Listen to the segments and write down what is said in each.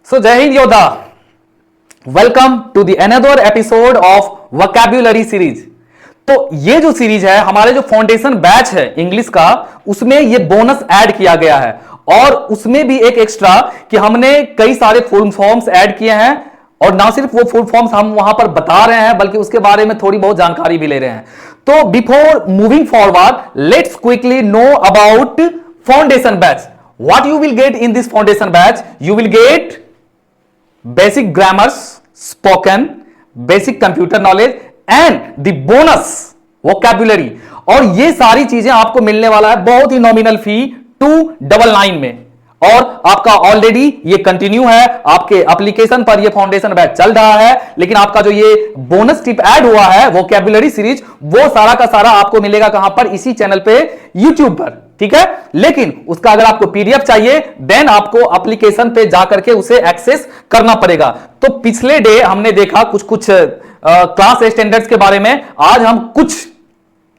सो जय हिंद योद्धा, welcome to the another episode of vocabulary series. तो ये जो सीरीज है, हमारे जो फाउंडेशन बैच है इंग्लिश का, उसमें ये बोनस ऐड किया गया है और उसमें भी एक एक्स्ट्रा कि हमने कई सारे फुल फॉर्म्स ऐड किए हैं और ना सिर्फ वो फुल फॉर्म्स हम वहां पर बता रहे हैं बल्कि उसके बारे में थोड़ी बहुत जानकारी भी ले रहे हैं। तो before moving forward, let's quickly know about foundation batch. What you will get in this foundation batch? You will get basic grammars, spoken, basic computer knowledge and the bonus vocabulary. और ये सारी चीजें आपको मिलने वाला है बहुत ही नॉमिनल फी 299 में। और आपका ऑलरेडी ये कंटिन्यू है, आपके एप्लीकेशन पर ये फाउंडेशन बैच चल रहा है, लेकिन आपका जो ये बोनस टिप ऐड हुआ है वोकैब्युलरी सीरीज, वो सारा का सारा आपको मिलेगा कहां पर? इसी चैनल पे, यूट्यूब पर। ठीक है, लेकिन उसका अगर आपको पीडीएफ चाहिए देन आपको एप्लीकेशन पे जाकर के उसे एक्सेस करना पड़ेगा। तो पिछले डे हमने देखा कुछ क्लास स्टैंडर्ड्स के बारे में, आज हम कुछ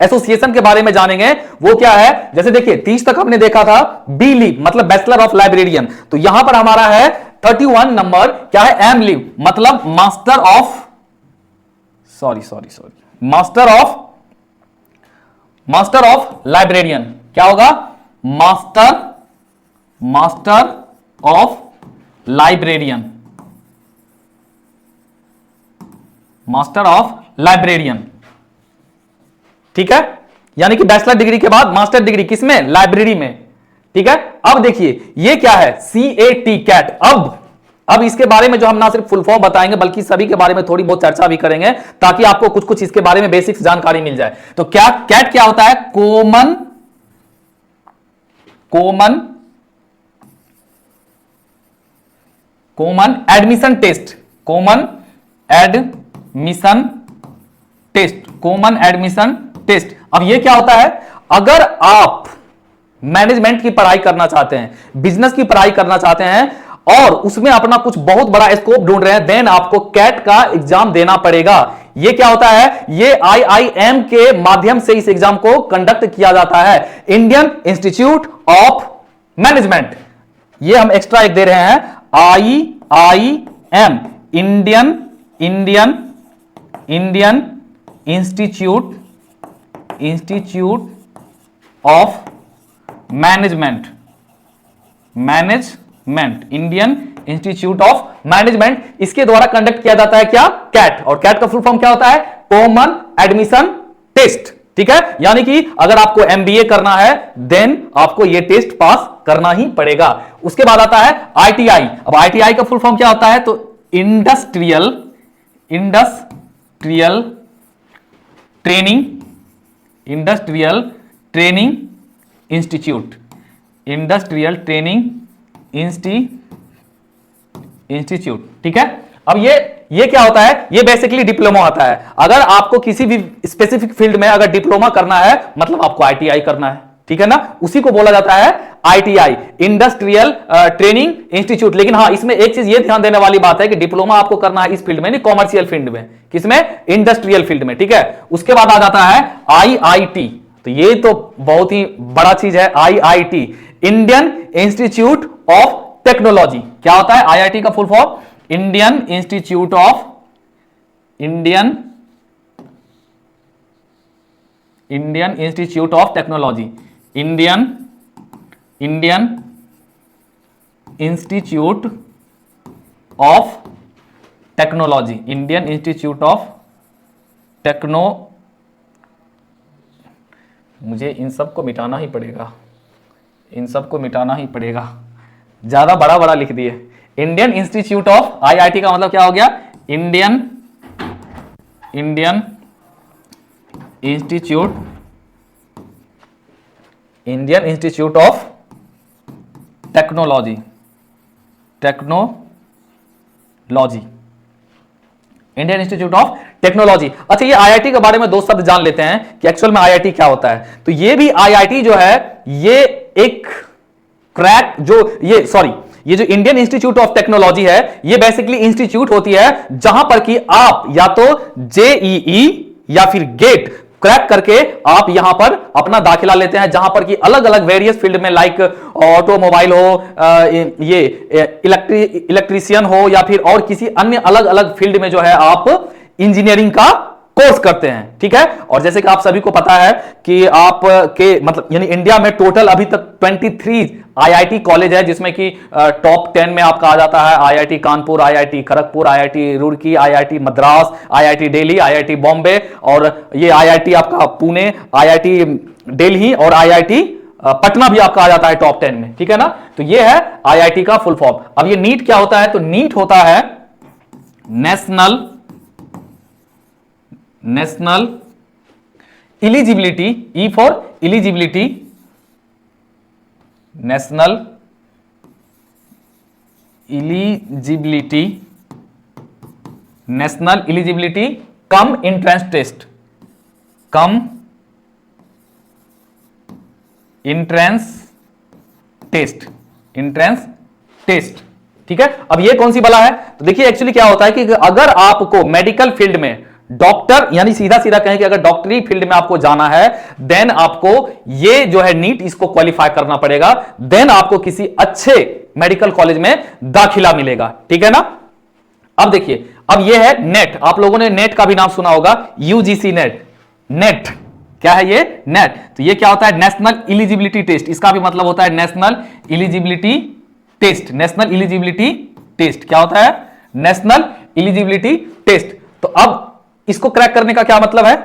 एसोसिएशन के बारे में जानेंगे। वो क्या है? जैसे देखिए 30 तक हमने देखा था बी लीव मतलब बैचलर ऑफ लाइब्रेरियन, तो यहां पर हमारा है 31 नंबर क्या है? एम लीव मतलब मास्टर ऑफ लाइब्रेरियन। क्या होगा? Master of librarian, master of librarian. ठीक है, यानी कि बैचलर डिग्री के बाद मास्टर डिग्री किसमें? लाइब्रेरी में। ठीक है, अब देखिए ये क्या है? CAT cat. अब इसके बारे में जो हम ना सिर्फ फुल फॉर्म बताएंगे बल्कि सभी के बारे में थोड़ी बहुत चर्चा भी करेंगे ताकि आपको कुछ इसके बारे में बेसिक जानकारी मिल जाए। तो क्या कैट क्या होता है? Common admission test, common admission test. अब ये क्या होता है? अगर आप मैनेजमेंट की पढ़ाई करना चाहते हैं, बिजनेस की पढ़ाई करना चाहते हैं और उसमें अपना कुछ बहुत बड़ा स्कोप ढूंढ रहे हैं, देन आपको कैट का एग्जाम देना पड़ेगा। ये क्या होता है? ये IIM के माध्यम से इस एग्जाम को कंडक्ट किया जाता है, इंडियन इंस्टीट्यूट ऑफ मैनेजमेंट। ये हम एक्स्ट्रा एक दे रहे हैं, IIM, Indian institute of management, Indian institute of management. इसके द्वारा कंडक्ट किया जाता है क्या? कैट। और कैट का फुल फॉर्म क्या होता है? Common admission test. ठीक है, यानी कि अगर आपको MBA करना है देन आपको यह टेस्ट पास करना ही पड़ेगा। उसके बाद आता है ITI। अब ITI का फुल फॉर्म क्या होता है? तो इंडस्ट्रियल ट्रेनिंग इंस्टीट्यूट, ठीक है। अब ये क्या होता है? ये बेसिकली डिप्लोमा होता है। अगर आपको किसी भी स्पेसिफिक फील्ड में अगर डिप्लोमा करना है मतलब आपको ITI करना है, ठीक है ना, उसी को बोला जाता है ITI, इंडस्ट्रियल ट्रेनिंग इंस्टीट्यूट। लेकिन हाँ, इसमें एक चीज ये ध्यान देने वाली बात है कि डिप्लोमा आपको करना है इस फील्ड में, नहीं कॉमर्शियल फील्ड में। किसमें? इंडस्ट्रियल फील्ड में। ठीक है, उसके बाद आ जाता है IIT। तो ये तो बहुत ही बड़ा चीज है, IIT, Indian institute of technology. क्या होता है IIT का full form? Indian institute of technology, Indian institute of technology, Indian institute of techno. मुझे इन सब को मिटाना ही पड़ेगा, ज्यादा बड़ा लिख दिए। इंडियन इंस्टीट्यूट ऑफ IIT का मतलब क्या हो गया? Indian institute of technology, Indian institute of technology. अच्छा, ये IIT के बारे में दो शब्द जान लेते हैं कि एक्चुअल में IIT क्या होता है। तो ये भी IIT जो है ये एक क्रैक ये जो इंडियन इंस्टीट्यूट ऑफ टेक्नोलॉजी है ये बेसिकली इंस्टीट्यूट होती है जहां पर कि आप या तो JEE या फिर गेट क्रैक करके आप यहां पर अपना दाखिला लेते हैं, जहां पर कि अलग अलग वेरियस फील्ड में, लाइक ऑटोमोबाइल हो, ये इलेक्ट्रीशियन हो, या फिर और किसी अन्य अलग अलग फील्ड में जो है आप इंजीनियरिंग का कोर्स करते हैं। ठीक है, और जैसे कि आप सभी को पता है कि आप के मतलब यानी इंडिया में टोटल अभी तक 23 आईआईटी कॉलेज है, जिसमें कि टॉप 10 में आपका आ जाता है IIT Kanpur, IIT Kharagpur, IIT Roorkee, IIT Madras, IIT Delhi, IIT Bombay, और ये आईआईटी आपका पुणे, आईआईटी दिल्ली और आईआईटी पटना भी आपका आ जाता है टॉप 10 में। ठीक है ना, तो ये है आईआईटी का फुल फॉर्म। अब ये नीट क्या होता है? तो नीट होता है national eligibility, E for eligibility, national eligibility, national eligibility cum entrance test, cum entrance test, entrance test. ठीक है, अब ये कौन सी बला है? तो देखिए एक्चुअली क्या होता है कि अगर आपको मेडिकल फील्ड में डॉक्टर यानी सीधा सीधा कहें कि अगर डॉक्टरी फील्ड में आपको जाना है, देन आपको ये जो है नीट, इसको क्वालिफाई करना पड़ेगा, देन आपको किसी अच्छे मेडिकल कॉलेज में दाखिला मिलेगा। ठीक है ना। अब देखिए, अब ये है नेट। आप लोगों ने नेट का भी नाम सुना होगा, यूजीसी नेट। नेट क्या है? ये नेट। तो ये क्या होता है? National eligibility test. इसका भी मतलब होता है national eligibility test. National eligibility test क्या होता है? National eligibility test. तो अब इसको क्रैक करने का क्या मतलब है?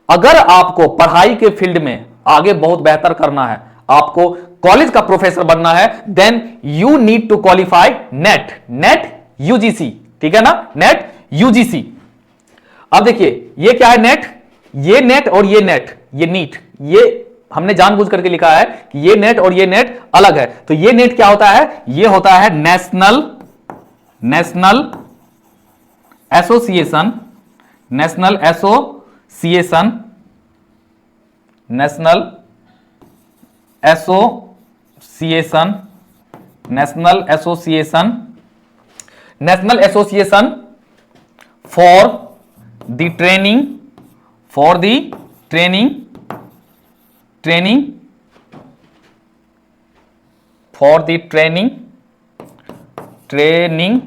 अगर आपको पढ़ाई के फील्ड में आगे बहुत बेहतर करना है, आपको कॉलेज का प्रोफेसर बनना है, then you need to qualify NET, NET UGC. ठीक है ना, नेट यूजीसी। अब देखिए ये क्या है? नेट। ये नेट और ये नेट, ये नीट, ये हमने जानबूझ करके लिखा है कि ये नेट और ये नेट अलग है। तो ये नेट क्या होता है? ये होता है national association, national association, national association, national association, national association for the training, for the training, training, for the training, training,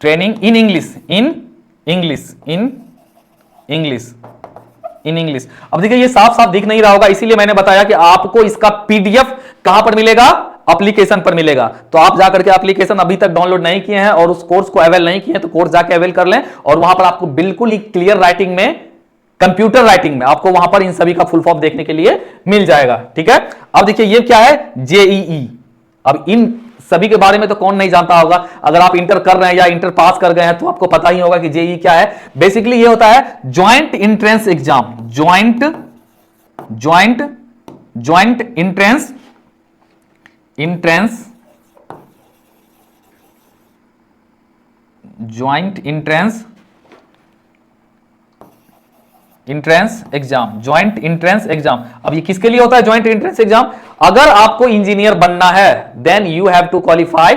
training in English, in English, in English, in English. अब देखिए ये साफ साफ दिख नहीं रहा होगा, इसीलिए मैंने बताया कि आपको इसका पीडीएफ कहां पर मिलेगा? एप्लीकेशन पर मिलेगा। तो आप जाकर के एप्लीकेशन अभी तक डाउनलोड नहीं किए हैं और उस कोर्स को अवेल नहीं किए हैं, तो कोर्स जाके अवेल कर लें, और वहां पर आपको बिल्कुल ही क्लियर राइटिंग में, कंप्यूटर राइटिंग में आपको वहां पर इन सभी का फुल फॉर्म देखने के लिए मिल जाएगा। ठीक है, अब देखिए ये क्या है? जेईई। अब इन सभी के बारे में तो कौन नहीं जानता होगा, अगर आप इंटर कर रहे हैं या इंटर पास कर गए हैं तो आपको पता ही होगा कि जेईई क्या है। बेसिकली ये होता है joint entrance exam, joint entrance, joint entrance exam, joint entrance exam. अब ये किसके लिए होता है ज्वाइंट एंट्रेंस एग्जाम? अगर आपको इंजीनियर बनना है, then you have to qualify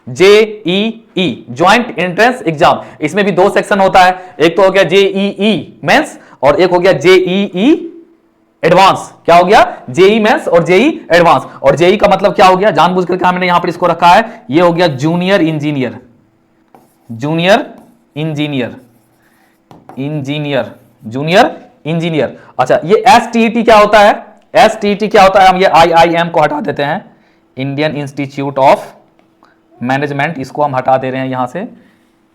JEE, joint entrance exam. इसमें भी दो सेक्शन होता है, एक तो हो गया जेईई मेंस और एक हो गया जेईई एडवांस। क्या हो गया? जेई मेंस और जेई एडवांस। और जेई का मतलब क्या हो गया? जानबूझ करके हमने यहां पर इसको रखा है, ये हो गया junior engineer, junior engineer, engineer, junior engineer. अच्छा, ये एसटीईटी क्या होता है? एसटीईटी क्या होता है? हम ये आईआईएम को हटा देते हैं, इंडियन इंस्टीट्यूट ऑफ मैनेजमेंट, इसको हम हटा दे रहे हैं यहां से,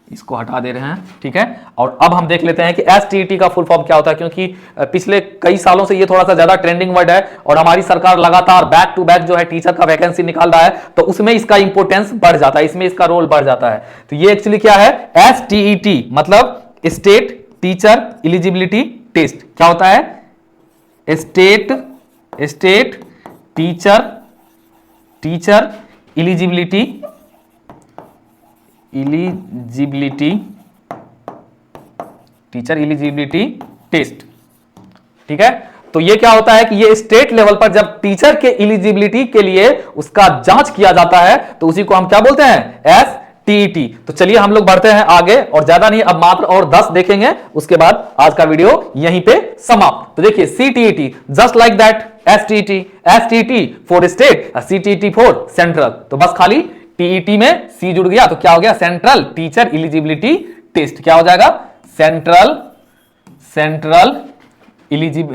इसको हटा दे रहे हैं। ठीक है, और अब हम देख लेते हैं कि एसटीईटी का फुल फॉर्म क्या होता है, क्योंकि पिछले कई सालों से ये थोड़ा सा ज्यादा ट्रेंडिंग वर्ड है और हमारी सरकार लगातार बैक टू बैक जो है टीचर का वैकेंसी निकाल रहा है, तो उसमें इसका इंपोर्टेंस बढ़ जाता है, इसमें इसका रोल बढ़ जाता है। तो ये एक्चुअली क्या है? एसटीईटी मतलब स्टेट टीचर एलिजिबिलिटी टेस्ट। क्या होता है? State teacher eligibility teacher eligibility test. ठीक है, तो ये क्या होता है कि ये स्टेट लेवल पर जब टीचर के एलिजिबिलिटी के लिए उसका जांच किया जाता है, तो उसी को हम क्या बोलते हैं? टीईटी। तो चलिए हम लोग बढ़ते हैं आगे, और ज्यादा नहीं, अब मात्र और 10 देखेंगे, उसके बाद आज का वीडियो यहीं पे समाप्त। तो देखिए CTET, just like that STET, STET for state, CTET for central. तो बस खाली टीईटी में सी जुड़ गया तो क्या हो गया, सेंट्रल टीचर एलिजिबिलिटी टेस्ट। क्या हो जाएगा, central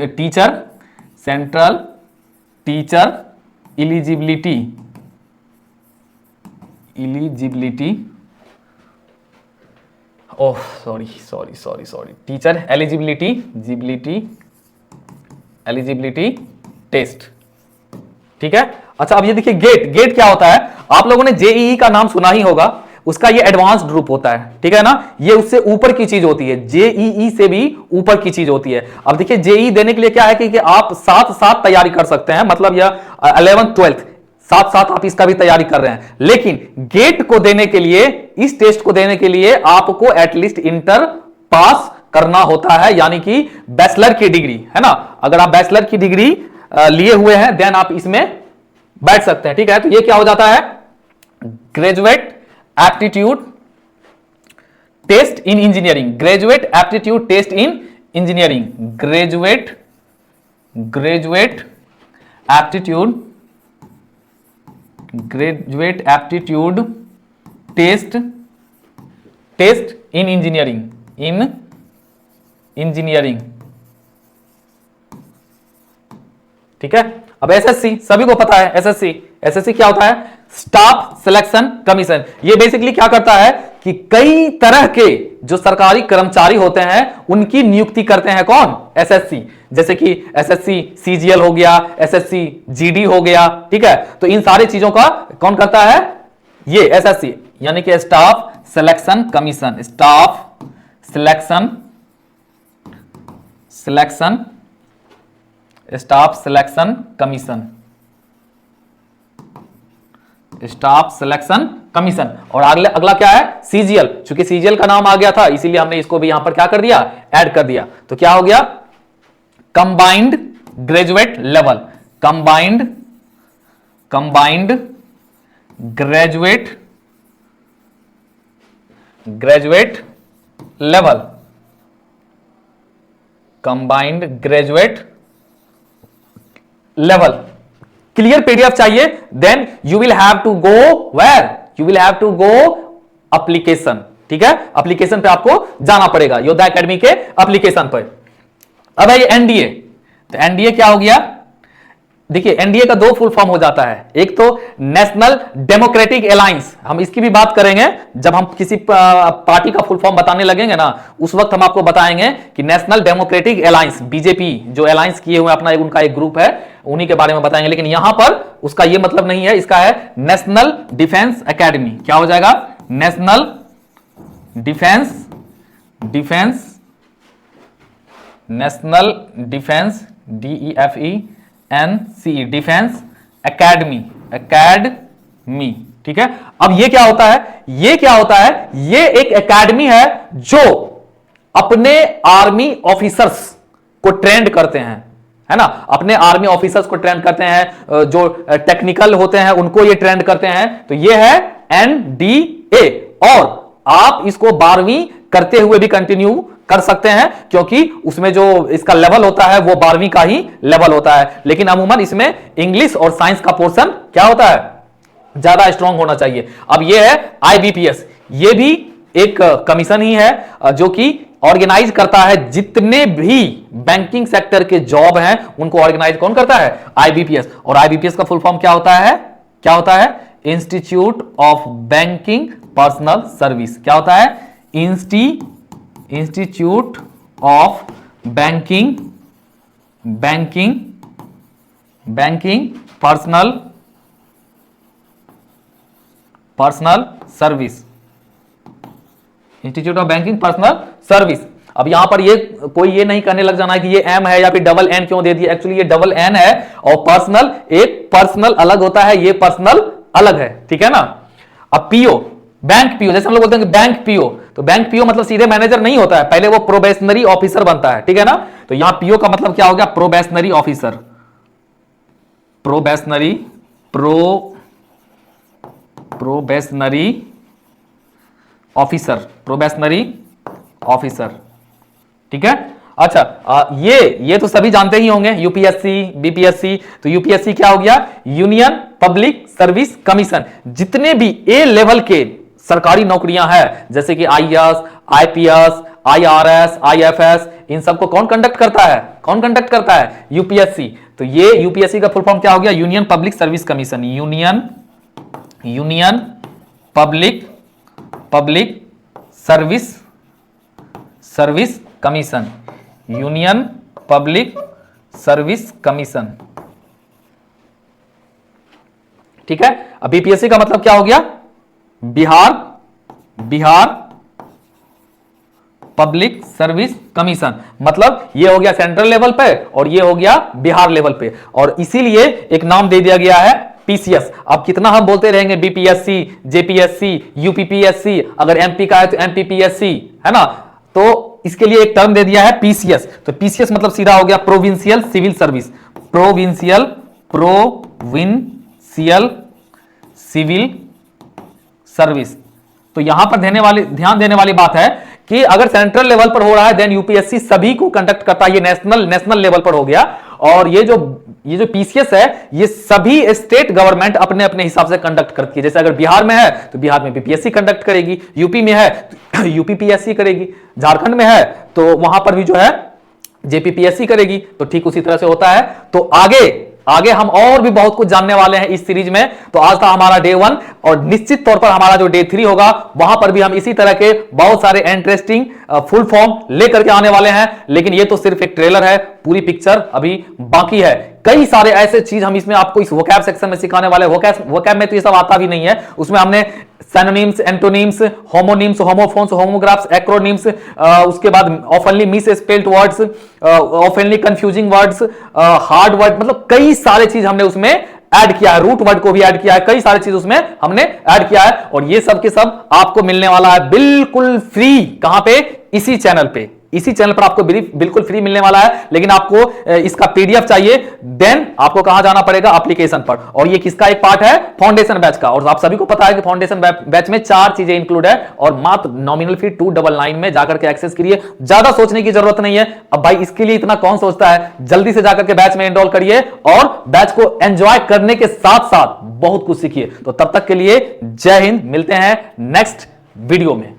teacher, central teacher eligibility oh sorry teacher eligibility test. ठीक है। अच्छा अब ये देखिए गेट क्या होता है, आप लोगों ने जेईई का नाम सुना ही होगा, उसका ये एडवांस्ड ग्रुप होता है, ठीक है ना, ये उससे ऊपर की चीज होती है, जेईई से भी ऊपर की चीज होती है। अब देखिए जेईई देने के लिए क्या है कि आप साथ साथ तैयारी कर सकते हैं, मतलब यह 11th 12th साथ साथ आप इसका भी तैयारी कर रहे हैं, लेकिन गेट को देने के लिए, इस टेस्ट को देने के लिए आपको एटलीस्ट इंटर पास करना होता है, यानी कि बैचलर की डिग्री, है ना। अगर आप बैचलर की डिग्री लिए हुए हैं देन आप इसमें बैठ सकते हैं, ठीक है। तो ये क्या हो जाता है, graduate aptitude test in engineering, graduate aptitude test in engineering, graduate aptitude test in engineering, ठीक है। अब एसएससी सभी को पता है, एसएससी क्या होता है, स्टाफ सिलेक्शन कमीशन। ये बेसिकली क्या करता है कि कई तरह के जो सरकारी कर्मचारी होते हैं उनकी नियुक्ति करते हैं कौन, एसएससी। जैसे कि एसएससी सीजीएल हो गया, एसएससी जीडी हो गया, ठीक है। तो इन सारी चीजों का कौन करता है, ये एसएससी, यानी कि staff selection commission, staff selection commission. और अगला क्या है, सीजीएल। चूंकि सीजीएल का नाम आ गया था इसीलिए हमने इसको भी यहां पर क्या कर दिया, ऐड कर दिया। तो क्या हो गया, combined graduate level, combined graduate level, combined graduate level. Clear PDF चाहिए, then you will have to go where, you will have to go application, ठीक है। एप्लीकेशन पे आपको जाना पड़ेगा, योद्धा एकेडमी के एप्लीकेशन पर। अब है ये एनडीए। तो एनडीए क्या हो गया, देखिए एनडीए का दो फुल फॉर्म हो जाता है, एक तो नेशनल डेमोक्रेटिक अलायंस, हम इसकी भी बात करेंगे जब हम किसी पार्टी का फुल फॉर्म बताने लगेंगे ना, उस वक्त हम आपको बताएंगे कि नेशनल डेमोक्रेटिक अलायंस, बीजेपी जो अलायंस किए हुए अपना उनका एक ग्रुप है, उन्हीं के बारे में बताएंगे। लेकिन यहां पर उसका यह मतलब नहीं है, इसका है नेशनल डिफेंस एकेडमी। क्या हो जाएगा, national defence DEFENCE defence academy, ठीक है। अब ये क्या होता है, ये एक एकेडमी है जो अपने आर्मी ऑफिसर्स को ट्रेंड करते हैं, है ना, अपने आर्मी ऑफिसर्स को ट्रेंड करते हैं, जो टेक्निकल होते हैं उनको ये ट्रेंड करते हैं। तो ये है एनडीए, और आप इसको 12वीं करते हुए भी कंटिन्यू कर सकते हैं, क्योंकि उसमें जो इसका लेवल होता है वो 12वीं का ही लेवल होता है। लेकिन अमूमन इसमें इंग्लिश और साइंस का पोर्शन क्या होता है, ज्यादा स्ट्रांग होना चाहिए। अब ये है आईबीपीएस, ये भी एक कमीशन ही है जो कि ऑर्गेनाइज करता है जितने भी बैंकिंग सेक्टर के जॉब हैं उनको ऑर्गेनाइज कौन करता है, आईबीपीएस। और आईबीपीएस का फुल फॉर्म क्या होता है, institute of banking personal service. क्या होता है, institute of banking personal service, institute of banking personal service. अब यहां पर ये कोई ये नहीं करने लग जाना है कि ये एम है या फिर डबल एन क्यों दे दिया, एक्चुअली ये डबल एन है और पर्सनल, एक पर्सनल अलग होता है, ये पर्सनल अलग है, ठीक है ना। अब पीओ, बैंक पीओ, जैसे हम लोग बोलते हैं कि बैंक पीओ, तो बैंक पीओ मतलब सीधे मैनेजर नहीं होता है, पहले वो प्रोबेशनरी ऑफिसर बनता है, ठीक है ना। तो यहां पीओ का मतलब क्या हो गया, probationary officer, probationary officer, probationary officer, ठीक है। अच्छा, ये तो सभी जानते ही होंगे, यूपीएससी, बीपीएससी। तो यूपीएससी क्या हो गया? Union public service commission. जितने भी ए लेवल के सरकारी नौकरियां हैं, जैसे कि आईएएस, आईपीएस, आईआरएस, आईएफएस, इन सबको कौन कंडक्ट करता है? कौन कंडक्ट करता है? यूपीएससी। तो ये यूपीएससी का फुल फॉर्म क्या हो गया? Union public service commission. Union public service commission. Union public service commission, ठीक है। अब बीपीएससी का मतलब क्या हो गया? Bihar public service commission. मतलब ये हो गया सेंट्रल लेवल पे और ये हो गया बिहार लेवल पे, और इसीलिए एक नाम दे दिया गया है पीसीएस। अब कितना हम बोलते रहेंगे बीपीएससी, जेपीएससी, यूपीपीएससी, अगर एमपी का है तो एमपीपीएससी, है ना। तो इसके लिए एक टर्म दे दिया है पीसीएस। तो पीसीएस मतलब सीधा हो गया provincial civil service. Provincial civil service. तो यहां पर ध्यान देने वाली बात है कि अगर सेंट्रल लेवल पर हो रहा है देन यूपीएससी सभी को कंडक्ट करता है। ये नेशनल लेवल पर हो गया। और ये जो पीसीएस है ये सभी स्टेट गवर्नमेंट अपने अपने हिसाब से कंडक्ट करती है। जैसे अगर बिहार में है तो बिहार में बीपीएससी कंडक्ट करेगी, यूपी में है तो यूपीपीएससी करेगी, झारखंड में है तो वहां पर भी जो है जेपीपीएससी करेगी। तो ठीक उसी तरह से होता है। तो आगे हम और भी बहुत कुछ जानने वाले हैं इस सीरीज में। तो आज था हमारा डे 1 और निश्चित तौर पर हमारा जो डे 3 होगा वहां पर भी हम इसी तरह के बहुत सारे इंटरेस्टिंग फुल फॉर्म लेकर के आने वाले हैं। लेकिन ये तो सिर्फ एक ट्रेलर है, पूरी पिक्चर अभी बाकी है। कई सारे ऐसे चीज हम इसमें आपको इस वोकैब सेक्शन में सिखाने वाले हैं। वोकैब में तो ये सब आता भी नहीं है। उसमें हमने synonyms, antonyms, homonyms, homophones, homographs, acronyms, उसके बाद ऑफनली miss spelled words, ऑफनली confusing words, hard word, मतलब कई सारे चीज हमने उसमें ऐड किया है। रूट वर्ड को भी ऐड किया है, कई सारी चीज उसमें हमने ऐड किया है। और ये सब के सब आपको मिलने वाला है बिल्कुल फ्री। कहां पे? इसी चैनल पे। इसी चैनल पर आपको बिल्कुल फ्री मिलने वाला है। लेकिन आपको इसका पीडीएफ चाहिए, देन आपको कहां जाना पड़ेगा? एप्लीकेशन पर। और ये किसका एक पार्ट है? फाउंडेशन बैच का। और आप सभी को पता है कि फाउंडेशन बैच में 4 चीजें इंक्लूड है और मात्र नॉमिनल फी 299 में जाकर के एक्सेस करिए। ज्यादा सोचने की जरूरत नहीं है। अब भाई इसके लिए इतना कौन सोचता है? जल्दी से जाकर के बैच में एनरोल करिए और बैच को एंजॉय करने के साथ साथ बहुत कुछ सीखिए। तो तब तक के लिए जय हिंद, मिलते हैं नेक्स्ट वीडियो में।